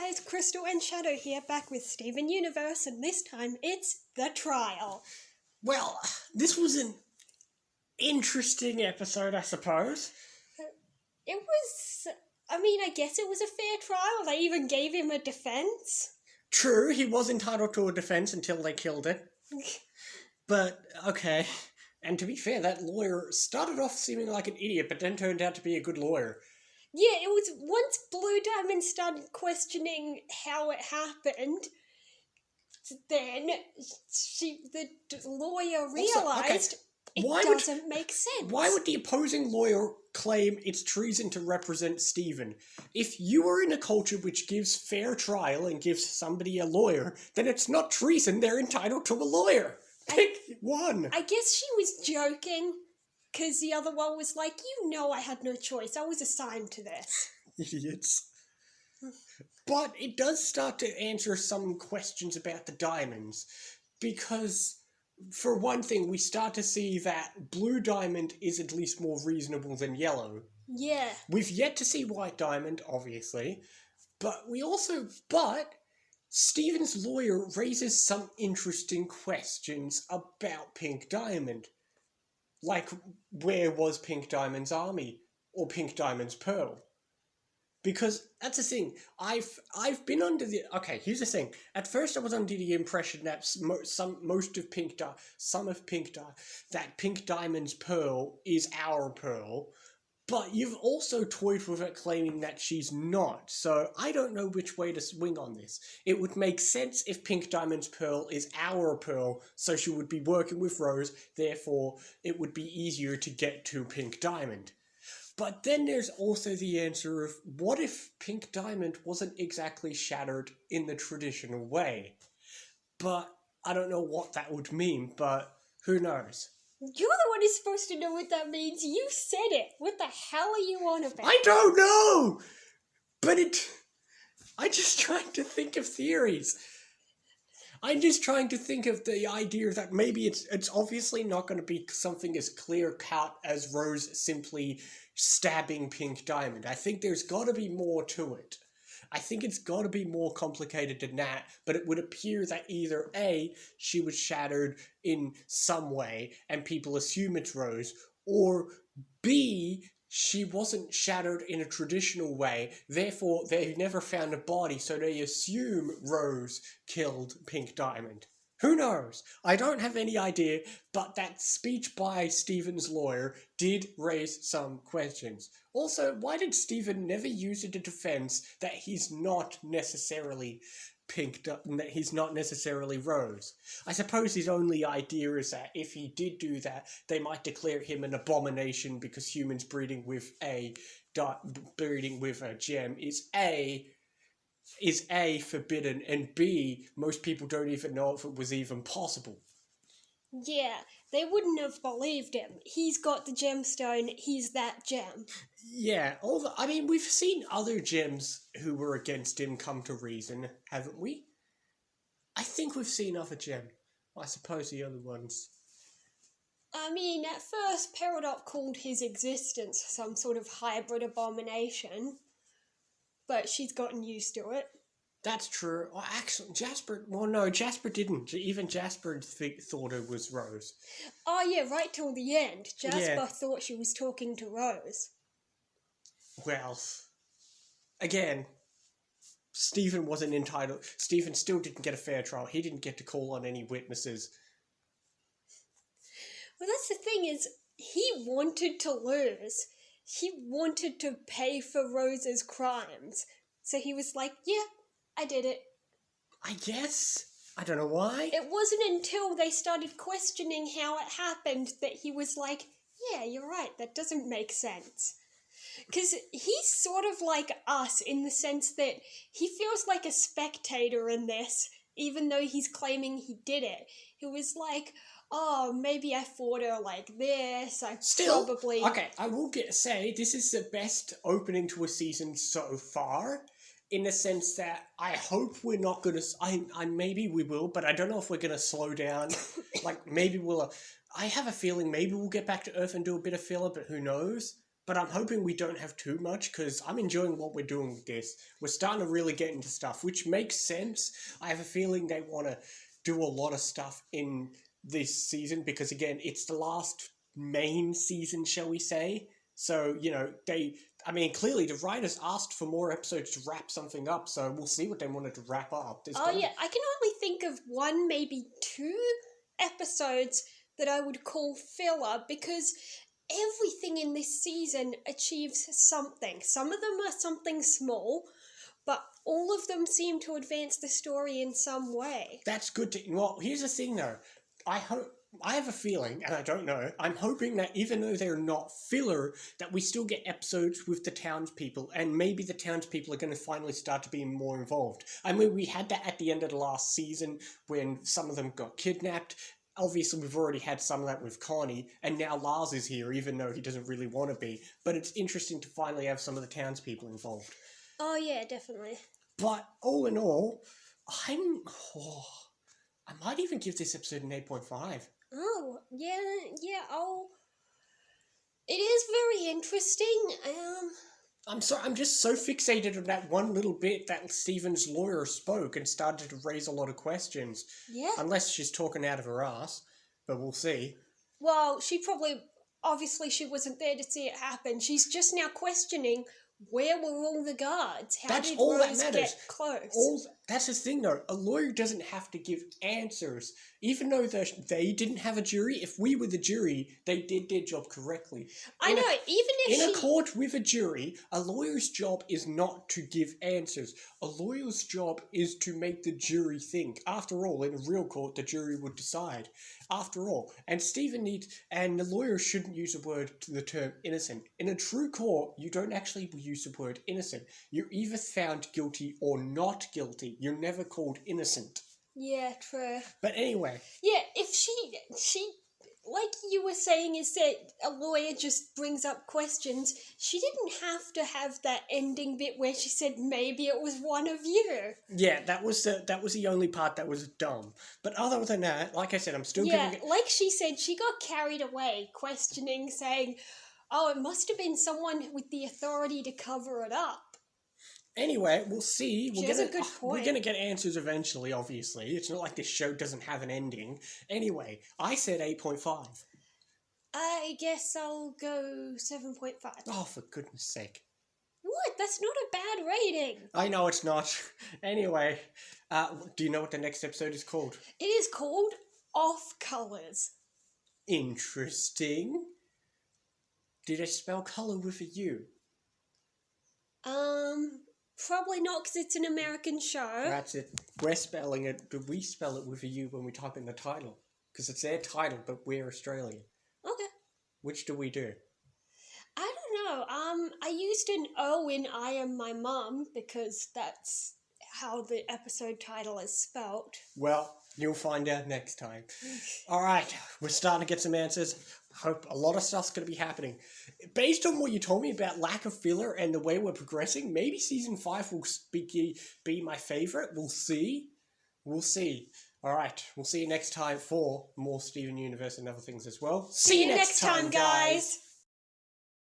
guys, Crystal and Shadow here, back with Steven Universe, and this time it's The Trial. Well, this was an interesting episode, I suppose. It was, I guess it was a fair trial. They even gave him a defense. True, he was entitled to a defense until they killed it. But, okay. And to be fair, that lawyer started off seeming like an idiot, but then turned out to be a good lawyer. Yeah, it was once Blue Diamond started questioning how it happened, then the lawyer realised it doesn't make sense. Why would the opposing lawyer claim it's treason to represent Steven? If you are in a culture which gives fair trial and gives somebody a lawyer, then it's not treason, they're entitled to a lawyer. Pick one. I guess she was joking. Because the other one was like, I had no choice. I was assigned to this. Idiots. But it does start to answer some questions about the diamonds. Because, for one thing, we start to see that Blue Diamond is at least more reasonable than Yellow. Yeah. We've yet to see White Diamond, obviously. But Steven's lawyer raises some interesting questions about Pink Diamond. Like, where was Pink Diamond's army? Or Pink Diamond's Pearl? Because, that's the thing, I've been under the... Okay, here's the thing. At first I was under the impression that that Pink Diamond's Pearl is our Pearl, but you've also toyed with it claiming that she's not, so I don't know which way to swing on this. It would make sense if Pink Diamond's Pearl is our Pearl, so she would be working with Rose, therefore it would be easier to get to Pink Diamond. But then there's also the answer of, what if Pink Diamond wasn't exactly shattered in the traditional way? But I don't know what that would mean, but who knows? You're the one who's supposed to know what that means. You said it. What the hell are you on about? I don't know! But I'm just trying to think of theories. I'm just trying to think of the idea that maybe it's obviously not going to be something as clear-cut as Rose simply stabbing Pink Diamond. I think there's got to be more to it. I think it's got to be more complicated than that, but it would appear that either A, she was shattered in some way, and people assume it's Rose, or B, she wasn't shattered in a traditional way, therefore they never found a body, so they assume Rose killed Pink Diamond. Who knows? I don't have any idea, but that speech by Steven's lawyer did raise some questions. Also, why did Steven never use it in defense that he's not necessarily that he's not necessarily Rose? I suppose his only idea is that if he did do that, they might declare him an abomination because humans breeding with a gem is A, forbidden, and B, most people don't even know if it was even possible. Yeah, they wouldn't have believed him. He's got the gemstone, he's that gem. Yeah, we've seen other gems who were against him come to reason, haven't we? I think we've seen other gems. I suppose the other ones. At first, Peridot called his existence some sort of hybrid abomination. But she's gotten used to it. That's true. Oh, actually, Jasper didn't. Even Jasper thought it was Rose. Oh, yeah, right till the end. Jasper thought she was talking to Rose. Well, again, Steven wasn't entitled. Steven still didn't get a fair trial. He didn't get to call on any witnesses. Well, that's the thing is, he wanted to lose. He wanted to pay for Rose's crimes. So he was like, yeah, I did it. I guess. I don't know why. It wasn't until they started questioning how it happened that he was like, yeah, you're right, that doesn't make sense. Because he's sort of like us in the sense that he feels like a spectator in this, even though he's claiming he did it. He was like, oh, maybe I fought her like this, probably... Okay, I will say, this is the best opening to a season so far, in the sense that I hope we're not gonna... maybe we will, but I don't know if we're gonna slow down. Maybe we'll... I have a feeling maybe we'll get back to Earth and do a bit of filler, but who knows? but I'm hoping we don't have too much because I'm enjoying what we're doing with this. We're starting to really get into stuff, which makes sense. I have a feeling they want to do a lot of stuff in this season because, again, it's the last main season, shall we say. So, clearly the writers asked for more episodes to wrap something up, so we'll see what they wanted to wrap up. Yeah, I can only think of one, maybe 2 episodes that I would call filler because everything in this season achieves something. Some of them are something small, but all of them seem to advance the story in some way. That's good to... Well, here's the thing, though. I have a feeling, and I don't know, I'm hoping that even though they're not filler, that we still get episodes with the townspeople, and maybe the townspeople are going to finally start to be more involved. I mean, we had that at the end of the last season when some of them got kidnapped. Obviously, we've already had some of that with Connie, and now Lars is here, even though he doesn't really want to be. But it's interesting to finally have some of the townspeople involved. Oh, yeah, definitely. But all in all, I might even give this episode an 8.5. Oh, yeah, it is very interesting. I'm just so fixated on that one little bit that Stephen's lawyer spoke and started to raise a lot of questions. Yeah. Unless she's talking out of her ass, but we'll see. Well, obviously she wasn't there to see it happen. She's just now questioning, where were all the guards? How did Rose get close? That's the thing, though. A lawyer doesn't have to give answers. Even though they didn't have a jury, if we were the jury, they did their job correctly. I know, even if in a court with a jury, a lawyer's job is not to give answers. A lawyer's job is to make the jury think. After all, in a real court, the jury would decide. After all, and the lawyer shouldn't use the term innocent. In a true court, you don't actually use the word innocent. You're either found guilty or not guilty. You're never called innocent. Yeah, true. But anyway. Yeah, if she like you were saying, is that a lawyer just brings up questions. She didn't have to have that ending bit where she said maybe it was one of you. Yeah, that was the only part that was dumb. But other than that, like I said, I'm still giving it... like she said, she got carried away questioning, saying, oh, it must have been someone with the authority to cover it up. Anyway, we'll see. She has a good point. We're going to get answers eventually, obviously. It's not like this show doesn't have an ending. Anyway, I said 8.5. I guess I'll go 7.5. Oh, for goodness sake. What? That's not a bad rating. I know it's not. Anyway, do you know what the next episode is called? It is called Off Colors. Interesting. Did I spell colour with a U? Probably not, because it's an American show. That's it. We're spelling it. Do we spell it with a U when we type in the title? Because it's their title, but we're Australian. Okay. Which do we do? I don't know. I used an O in I Am My Mum, because that's how the episode title is spelt. Well, you'll find out next time. Alright, we're starting to get some answers. Hope a lot of stuff's going to be happening. Based on what you told me about lack of filler and the way we're progressing, maybe Season 5 will be my favourite. We'll see. We'll see. Alright, we'll see you next time for more Steven Universe and other things as well. See you next time, guys!